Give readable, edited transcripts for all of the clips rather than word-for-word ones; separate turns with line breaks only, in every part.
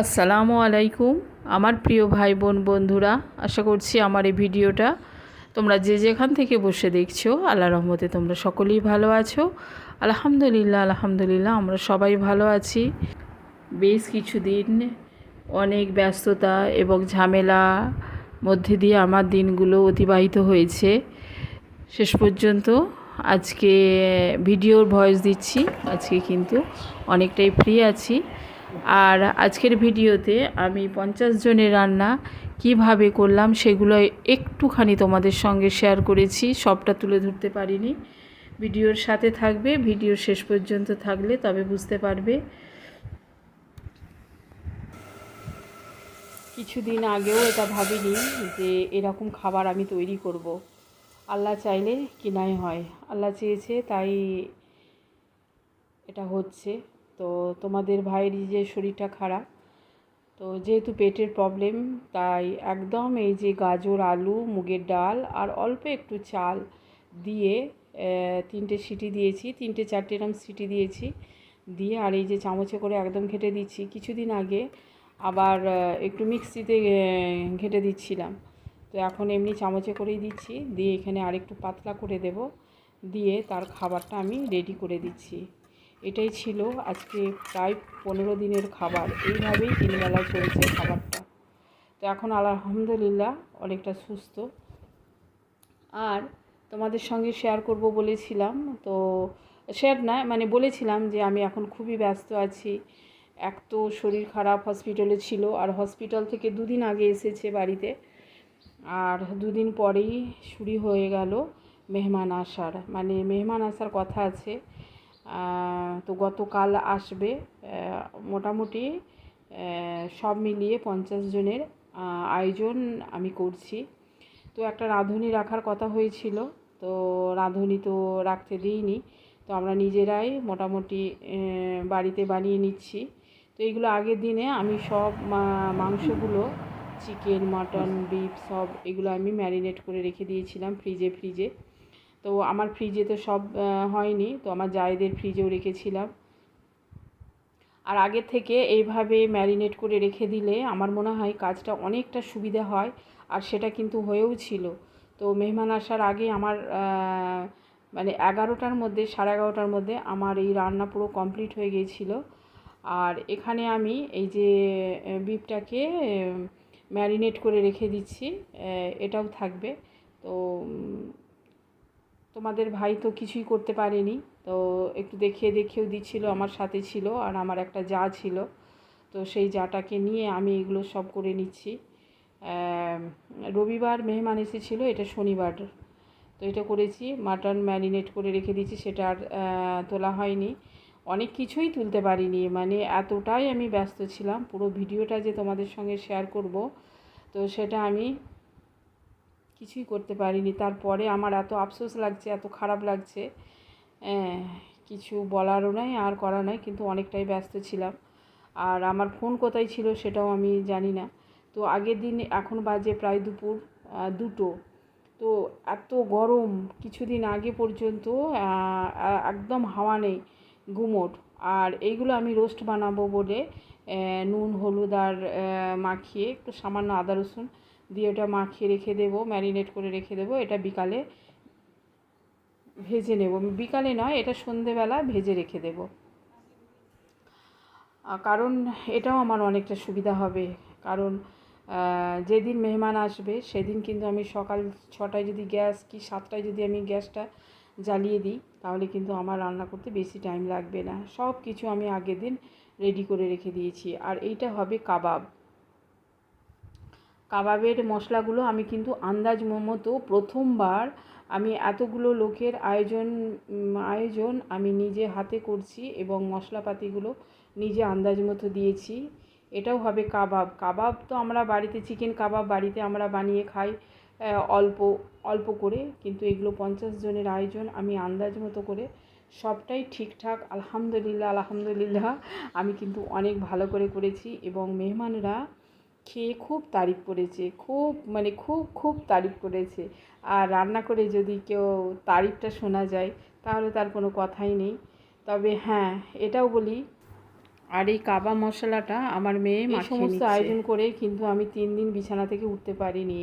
আসসালামু আলাইকুম আমার প্রিয় ভাই বোন বন্ধুরা, আশা করছি আমার এই ভিডিওটা তোমরা যে যেখান থেকে বসে দেখছো আল্লাহর রহমতে তোমরা সকলেই ভালো আছো। আলহামদুলিল্লাহ আলহামদুলিল্লাহ আমরা সবাই ভালো আছি। বেশ কিছুদিন অনেক ব্যস্ততা এবং ঝামেলা মধ্যে দিয়ে আমার দিনগুলো অতিবাহিত হয়েছে। শেষ পর্যন্ত আজকে ভিডিওর ভয়েস দিচ্ছি। আজকে কিন্তু অনেকটাই ফ্রি আছি। আর আজকের ভিডিওতে আমি 50 জনের রান্না কিভাবে করলাম সেগুলো একটুখানি তোমাদের সঙ্গে শেয়ার করেছি, সবটা তুলে ধরতে পারিনি। ভিডিওর সাথে থাকবে, ভিডিওর শেষ পর্যন্ত থাকলে তবে বুঝতে পারবে। কিছুদিন আগেও এটা ভাবিনি যে এরকম খাবার আমি তৈরি করব। আল্লাহ চাইলে কি নাই হয়, আল্লাহ চেয়েছে তাই এটা হচ্ছে। তো তোমাদের ভাইয়ের যে শরীরটা খারাপ, তো যেহেতু পেটের প্রবলেম, তাই একদম এই যে গাজর, আলু, মুগের ডাল আর অল্প একটু চাল দিয়ে 3টে সিটি দিয়েছি, 3-4টে এরকম সিটি দিয়েছি দিয়ে, আর এই যে চামচে করে একদম ঘেটে দিচ্ছি। কিছুদিন আগে আবার একটু মিক্সিতে ঘেটে দিচ্ছিলাম, তো এখন এমনি চামচে করেই দিচ্ছি। দিয়ে এখানে আরেকটু পাতলা করে দেব, দিয়ে তার খাবারটা আমি রেডি করে দিচ্ছি। এটাই ছিল আজকে প্রায় 15 দিনের খাবার। এইভাবেই তিনবেলা চলছে খাবারটা। তো এখন আলহামদুলিল্লাহ অনেকটা সুস্থ। আর তোমাদের সঙ্গে শেয়ার করব বলেছিলাম, তো শেয়ার না মানে বলেছিলাম যে আমি এখন খুবই ব্যস্ত আছি। এক তো শরীর খারাপ, হসপিটালে ছিল, আর হসপিটাল থেকে 2 দিন আগে এসেছে বাড়িতে, আর 2 দিন পরেই শুরু হয়ে গেল মেহমান আসার, মানে মেহমান আসার কথা আছে। তো গতকাল আসবে। মোটামুটি সব মিলিয়ে 50 জনের আয়োজন আমি করছি। তো একটা রাঁধুনি রাখার কথা হয়েছিল, তো রাঁধুনি তো রাখতে দিইনি, তো আমরা নিজেরাই মোটামুটি বাড়িতে বানিয়ে নিচ্ছি। তো এইগুলো আগের দিনে আমি সব মাংসগুলো, চিকেন, মাটন, বিফ সব এগুলো আমি ম্যারিনেট করে রেখে দিয়েছিলাম ফ্রিজে। তো আমার ফ্রিজে তো সব হয়নি, তো আমার জায়েদের ফ্রিজেও রেখেছিলাম। আর আগে থেকে এইভাবে ম্যারিনেট করে রেখে দিলে আমার মনে হয় কাজটা অনেকটা সুবিধা হয়, আর সেটা কিন্তু হয়েও ছিল। তো মেহমান আসার আগে আমার মানে 11টার মধ্যে, 11:30টার মধ্যে আমার এই রান্না পুরো কমপ্লিট হয়ে গিয়েছিল। আর এখানে আমি এই যে বিফটাকে ম্যারিনেট করে রেখে দিচ্ছি, এটাও থাকবে। তো তোমাদের ভাই তো কিছুই করতে পারেনি, তো একটু দেখেও দিচ্ছিল, আমার সাথে ছিল, আর আমার একটা জা ছিল, তো সেই জাটাকে নিয়ে আমি এগুলো সব করে নিচ্ছি। রবিবার মেহমান এসেছিলো, এটা শনিবার, তো এটা করেছি। মাটন ম্যারিনেট করে রেখে দিয়েছি, সেটা আর তোলা হয়নি। অনেক কিছুই তুলতে পারিনি, মানে এতটাই আমি ব্যস্ত ছিলাম। পুরো ভিডিওটা যে তোমাদের সঙ্গে শেয়ার করব, তো সেটা আমি কিছুই করতে পারিনি। তারপরে আমার এত আফসোস লাগছে, এত খারাপ লাগছে, কিছু বলারও নাই আর করা নাই, কিন্তু অনেকটাই ব্যস্ত ছিলাম। আর আমার ফোন কোথায় ছিল সেটাও আমি জানি না। তো আগের দিন, এখন বাজে প্রায় দুপুর 2টো, তো এত গরম, কিছুদিন আগে পর্যন্ত একদম হাওয়া নেই, গুমোট। আর এইগুলো আমি রোস্ট বানাবো বলে নুন, হলুদ আর মাখিয়ে একটু সামান্য আদা রসুন দিয়ে ওটা মাখিয়ে রেখে দেবো, ম্যারিনেট করে রেখে দেবো। এটা বিকালে ভেজে নেব, বিকালে নয়, এটা সন্ধেবেলা ভেজে রেখে দেব, কারণ এটাও আমার অনেকটা সুবিধা হবে। কারণ যেদিন মেহমান আসবে সেদিন কিন্তু আমি সকাল 6টায় যদি গ্যাস, কি 7টায় যদি আমি গ্যাসটা জ্বালিয়ে দিই, তাহলে কিন্তু আমার রান্না করতে বেশি টাইম লাগবে না। সব কিছু আমি আগের দিন রেডি করে রেখে দিয়েছি। আর এইটা হবে কাবাব। কাবাবের মশলাগুলো আমি কিন্তু আন্দাজ মতো প্রথমবার আমি এতগুলো লোকের আয়োজন আমি নিজে হাতে করছি, এবং মশলাপাতিগুলো নিজে আন্দাজ মতো দিয়েছি। এটাও হবে কাবাব। কাবাব তো আমরা বাড়িতে, চিকেন কাবাব বাড়িতে আমরা বানিয়ে খাই অল্প অল্প করে, কিন্তু এগুলো 50 জনের আয়োজন, আমি আন্দাজ মতো করে সবটাই ঠিকঠাক আলহামদুলিল্লাহ আলহামদুলিল্লাহ আমি কিন্তু অনেক ভালো করে করেছি, এবং মেহমানরা খেয়ে খুব তারিফ করেছে, খুব মানে খুব খুব তারিফ করেছে। আর রান্না করে যদি কেউ তারিফটা শোনা যায় তাহলে তার কোনো কথাই নেই। তবে হ্যাঁ, এটাও বলি, আর এই কাবাব মশলাটা আমার মেয়ে মাখিয়ে সমস্ত আয়োজন করে কিন্তু আমি 3 দিন বিছানা থেকে উঠতে পারিনি।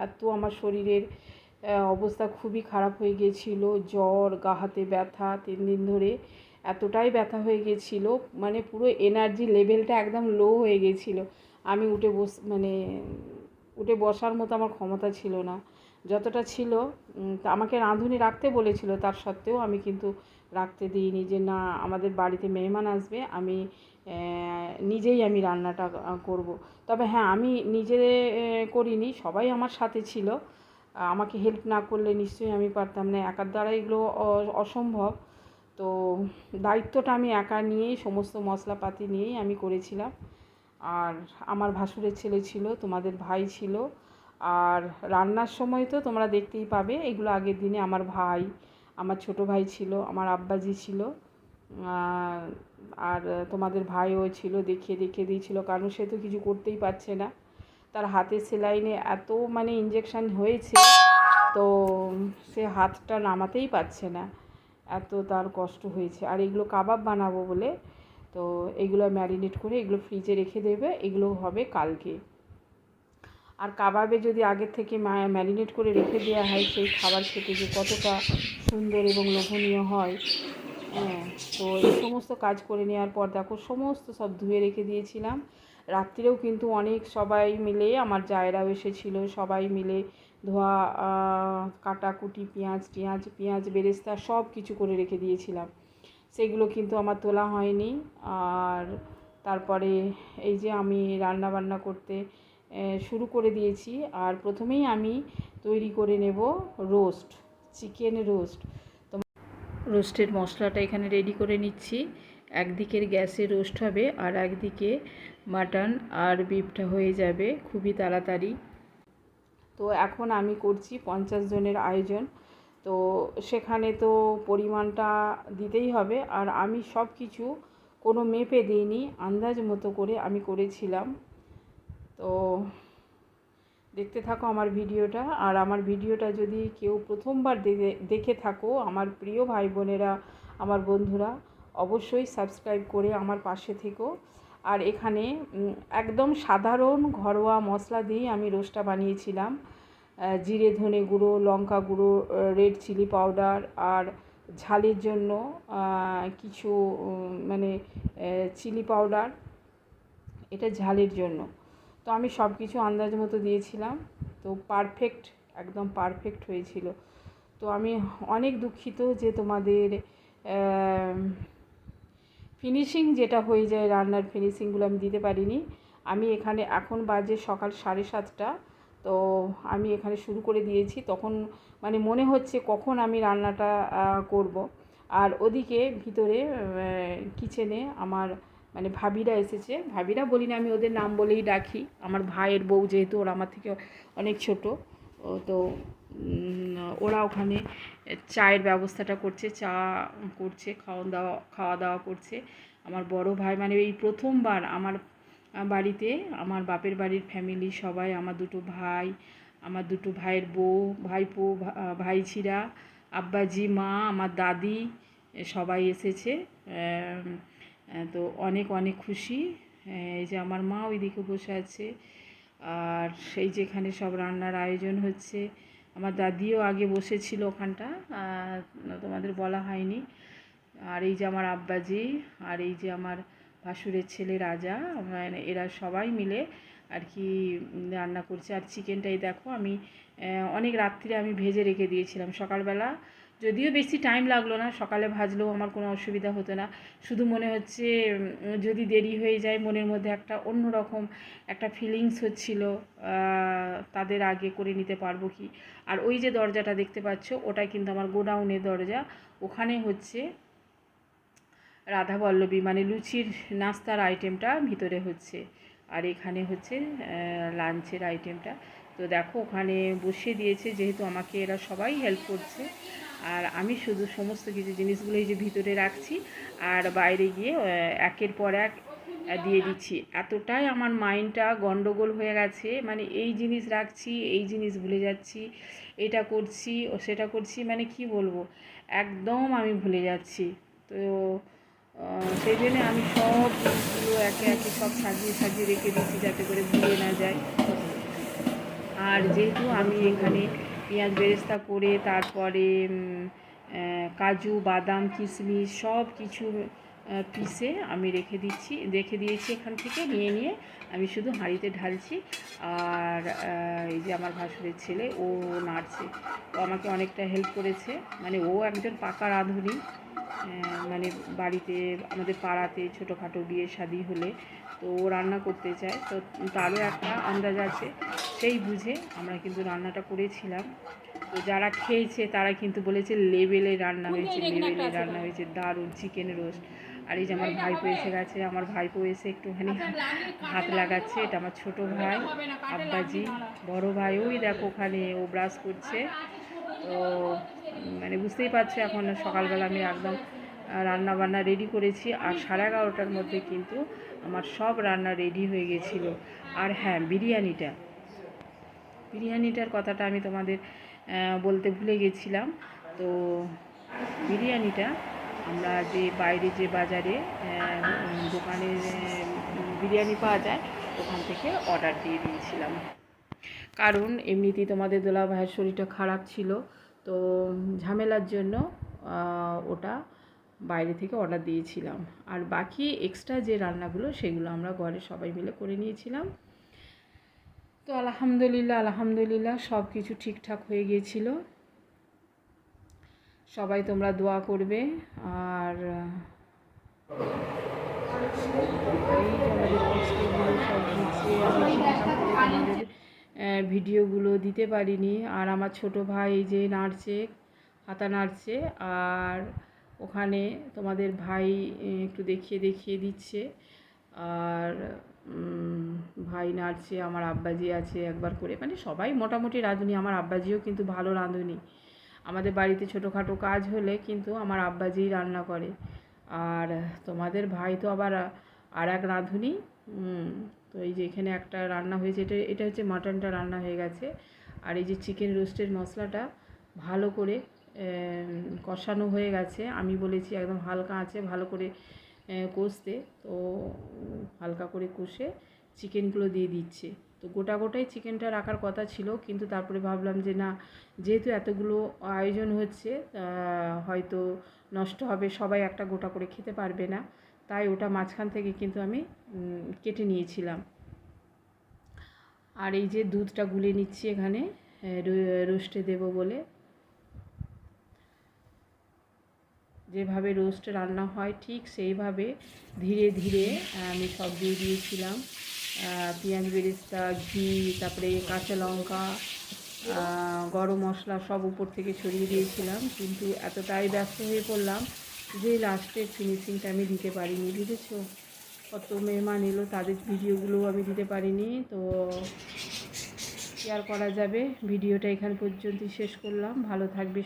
এত আমার শরীরের অবস্থা খুবই খারাপ হয়ে গিয়েছিল, জ্বর, গা হাতে ব্যথা 3 দিন ধরে এতটাই ব্যথা হয়ে গিয়েছিল, মানে পুরো এনার্জি লেভেলটা একদম লো হয়ে গিয়েছিল। আমি উঠে বসার মতো আমার ক্ষমতা ছিল না। যতটা ছিল আমাকে রাঁধুনি রাখতে বলেছিল, তার সত্ত্বেও আমি কিন্তু রাখতে দিইনি, যে না, আমাদের বাড়িতে মেহমান আসবে, আমি নিজেই রান্নাটা করব। তবে হ্যাঁ, আমি নিজে করিনি, সবাই আমার সাথে ছিল। আমাকে হেল্প না করলে নিশ্চয়ই আমি পারতাম না, একার দ্বারা এগুলো অসম্ভব। তো দায়িত্বটা আমি একা নিয়েই, সমস্ত মশলাপাতি নিয়েই আমি করেছিলাম। আর আমার ভাসুরের ছেলে ছিল, তোমাদের ভাই ছিল। আর রান্নার সময় তো তোমরা দেখতেই পাবে, এগুলো আগের দিনে আমার ভাই, আমার ছোট ভাই ছিল, আমার আব্বাজি ছিল, আর তোমাদের ভাইও ছিল, দেখিয়ে দিয়েছিল, কারণ সে তো কিছু করতেই পারছে না। তার হাতের সেলাইনে এত ইঞ্জেকশান হয়েছে, তো সে হাতটা নামাতেই পারছে না, এত তার কষ্ট হয়েছে। আর এগুলো কাবাব বানাবো বলে, তো এগুলো ম্যারিনেট করে এগুলো ফ্রিজে রেখে দেবে, এগুলো হবে কালকে। আর কাবাবে যদি আগের থেকে ম্যারিনেট করে রেখে দেওয়া হয়, সেই খাবার খেতে যে কতটা সুন্দর এবং লোভনীয় হয়। হ্যাঁ, তো এই সমস্ত কাজ করে নেওয়ার পর দেখো সমস্ত সব ধুয়ে রেখে দিয়েছিলাম। রাত্রিরেও কিন্তু অনেক সবাই মিলে, আমার জায়েরাও এসেছিলো, সবাই মিলে ধোয়া, কাটাকুটি, পেঁয়াজ বেরেস্তা সব কিছু করে রেখে দিয়েছিলাম। সেগুলো কিন্তু আমার তোলা হয়নি। আর তারপরে এই যে আমি রান্না বান্না করতে শুরু করে দিয়েছি। আর প্রথমেই আমি তৈরি করে নেব রোস্ট, চিকেন রোস্ট। রোস্টের মশলাটা এখানে রেডি করে নিচ্ছি। একদিকের গ্যাসে রোস্ট হবে, আর একদিকে মাটন আর বিফটা হয়ে যাবে খুবই তাড়াতাড়ি। তো এখন আমি করছি 50 জনের আয়োজন, তো সেখানে তো পরিমাণটা দিতেই হবে। আর আমি সব কিছু কোনো মেপে দিইনি, আন্দাজ মতো করে আমি করেছিলাম। তো দেখতে থাকো আমার ভিডিওটা। আর আমার ভিডিওটা যদি কেউ প্রথমবার দেখে থাকো, আমার প্রিয় ভাই বোনেরা, আমার বন্ধুরা, অবশ্যই সাবস্ক্রাইব করে আমার পাশে থেকো। আর এখানে একদম সাধারণ ঘরোয়া মশলা দিয়েই আমি রোস্টটা বানিয়েছিলাম। জিরে ধনে গুঁড়ো, লঙ্কা গুঁড়ো, রেড চিলি পাউডার, আর ঝালের জন্য কিছু চিলি পাউডার, এটা ঝালের জন্য। তো আমি সব কিছু আন্দাজ মতো দিয়েছিলাম, তো একদম পারফেক্ট হয়েছিল। তো আমি অনেক দুঃখিত যে তোমাদের ফিনিশিং যেটা হয়ে যায়, রান্নার ফিনিশিংগুলো আমি দিতে পারিনি। আমি এখানে এখন বাজে সকাল 7:30, তো আমি এখানে শুরু করে দিয়েছি। তখন মনে হচ্ছে কখন আমি রান্নাটা করব। আর ওদিকে ভিতরে কিচেনে আমার ভাবিরা এসেছে। ভাবিরা বলি না, আমি ওদের নাম বলেই ডাকি। আমার ভাইয়ের বউ, যেহেতু ওরা আমার থেকে অনেক ছোট, তো ওরা ওখানে চায়ের ব্যবস্থাটা করছে, চা করছে, খাওয়া দাওয়া করছে। আমার বড় ভাই এই প্রথমবার আমার বাড়িতে, আমার বাপের বাড়ির ফ্যামিলি সবাই, আমার দুটো ভাই, আমার দুটো ভাইয়ের বউ, ভাইপো, ভাইঝিরা, আব্বাজি, মা, আমার দাদি, সবাই এসেছে। তো অনেক অনেক খুশি। এই যে আমার মা ওইদিকে বসে আছে, আর সেই যেখানে সব রান্নার আয়োজন হচ্ছে। আমার দাদিও আগে বসেছিল ওখানটা, তোমাদের বলা হয়নি। আর এই যে আমার আব্বাজি, আর এই যে আমার ভাসুরের ছেলে রাজা, এরা সবাই মিলে আর কি রান্না করছে। আর চিকেনটাই দেখো, আমি অনেক রাত্রিরে আমি ভেজে রেখে দিয়েছিলাম। সকালবেলা যদিও বেশি টাইম লাগলো না, সকালে ভাজলেও আমার কোনো অসুবিধা হতো না। শুধু মনে হচ্ছে যদি দেরি হয়ে যায়, মনের মধ্যে একটা অন্যরকম একটা ফিলিংস হচ্ছিল, তাদের আগে করে নিতে পারবো কি। আর ওই যে দরজাটা দেখতে পাচ্ছ, ওটা কিন্তু আমার গোডাউনের দরজা। ওখানে হচ্ছে রাধাবল্লভী, লুচির নাস্তার আইটেমটা ভিতরে হচ্ছে, আর এখানে হচ্ছে লাঞ্চের আইটেমটা। তো দেখো ওখানে বসিয়ে দিয়েছে, যেহেতু আমাকে এরা সবাই হেল্প করছে। আর আমি শুধু সমস্ত কিছু জিনিসগুলো এই যে ভিতরে রাখছি, আর বাইরে গিয়ে একের পর এক দিয়ে দিচ্ছি। এতটাই আমার মাইন্ডটা গন্ডগোল হয়ে গেছে, এই জিনিস রাখছি, এই জিনিস ভুলে যাচ্ছি, এটা করছি ও সেটা করছি, কি বলবো, একদম আমি ভুলে যাচ্ছি। তো সেই জন্যে আমি সব জিনিসগুলো একে একে সব সাজিয়ে সাজিয়ে রেখে দিচ্ছি যাতে করে ভুলে না যায়। আর যেহেতু আমি এখানে পেঁয়াজ বেরেস্তা করে তারপরে কাজু বাদাম কিশমিশ সব কিছু পিষে আমি রেখে দিয়েছি এখান থেকে নিয়ে আমি শুধু হাঁড়িতে ঢালছি। আর এই যে আমার ভাসুরের ছেলে ও নাড়ছে, ও আমাকে অনেকটা হেল্প করেছে। মানে ও একজন পাকা রাঁধুনি, মানে বাড়িতে আমাদের পাড়াতে ছোটোখাটো বিয়ে শাদি হলে তো ও রান্না করতে চায়, তো তারও একটা আন্দাজ আছে, সেই বুঝে আমরা কিন্তু রান্নাটা করেছিলাম। তো যারা খেয়েছে তারা কিন্তু বলেছে লেভেলে রান্না হয়েছে, দারুণ চিকেন রোস্ট। আর এই যে আমার ভাইপো এসে গেছে, আমার ভাইপো এসে একটুখানি হাত লাগাচ্ছে। এটা আমার ছোটো ভাই আব্বাজি, বড় ভাই ওই দেখো ওখানে ও ব্রাশ করছে। তো মানে বুঝতেই পারছো এখন সকালবেলা আমি একদম রান্না বান্না রেডি করেছি। আর 11:30টার মধ্যে কিন্তু আমার সব রান্না রেডি হয়ে গেছিলো। আর হ্যাঁ, বিরিয়ানিটার কথাটা আমি তোমাদের বলতে ভুলে গেছিলাম। তো বিরিয়ানিটা আমরা যে বাইরে যে বাজারে দোকানে বিরিয়ানি পাওয়া যায় ওখান থেকে অর্ডার দিয়ে দিয়েছিলাম। কারণ এমনিতেই তোমাদের দোলা ভাইয়ের শরীরটা খারাপ ছিল, তো ঝামেলার জন্য ওটা বাইরে থেকে অর্ডার দিয়েছিলাম। আর বাকি এক্সট্রা যে রান্নাগুলো সেগুলো আমরা ঘরে সবাই মিলে করে নিয়েছিলাম। তো আলহামদুলিল্লাহ সব কিছু ঠিকঠাক হয়ে গিয়েছিল। সবাই তোমরা দোয়া করবে। আর ভিডিওগুলো দিতে পারিনি। আর আমার ছোট ভাই এই যে নাড়ছে, হাতা নাড়ছে, আর ওখানে তোমাদের ভাই একটু দেখিয়ে দিচ্ছে। আর ভাই নাড়ছে, আমার আব্বাজি আছে একবার করে, মানে সবাই মোটামুটি রাঁধুনি। আমার আব্বাজিও কিন্তু ভালো রাঁধুনি। আমাদের বাড়িতে ছোটোখাটো কাজ হলে কিন্তু আমার আব্বাজিই রান্না করে। আর তোমাদের ভাই তো আবার আর এক রাঁধুনি। তো এই যে এখানে একটা রান্না হয়েছে, এটা হচ্ছে মাটনটা রান্না হয়ে গেছে। আর এই যে চিকেন রোস্টের মশলাটা ভালো করে কষানো হয়ে গেছে। আমি বলেছি একদম হালকা আছে ভালো করে কষতে, তো হালকা করে কষে চিকেনগুলো দিয়ে দিচ্ছে। তো গোটাই চিকেনটা রাখার কথা ছিল, কিন্তু তারপরে ভাবলাম যে না, যেহেতু এতগুলো আয়োজন হচ্ছে হয়তো নষ্ট হবে, সবাই একটা গোটা করে খেতে পারবে না, তাই ওটা মাঝখান থেকে কিন্তু আমি কেটে নিয়েছিলাম। আর এই যে দুধটা গুলে নিচ্ছি এখানে রোস্টে দেব বলে। যেভাবে রোস্ট রান্না হয় ঠিক সেইভাবে ধীরে ধীরে আমি সব দিয়ে দিয়েছিলাম। পেঁয়াজ বেরেস্তা, ঘি, তারপরে কাঁচা লঙ্কা, গরম মশলা সব উপর থেকে ছড়িয়ে দিয়েছিলাম। কিন্তু এতটাই ব্যস্ত হয়ে পড়লাম যে লাস্টের ফিনিশিংটা আমি দিতে পারিনি। বুঝেছো, কত মেহমান এলো, তাদের ভিডিওগুলোও আমি দিতে পারিনি। তো শেয়ার করা যাবে। ভিডিওটা এখান পর্যন্তই শেষ করলাম। ভালো থাকবে।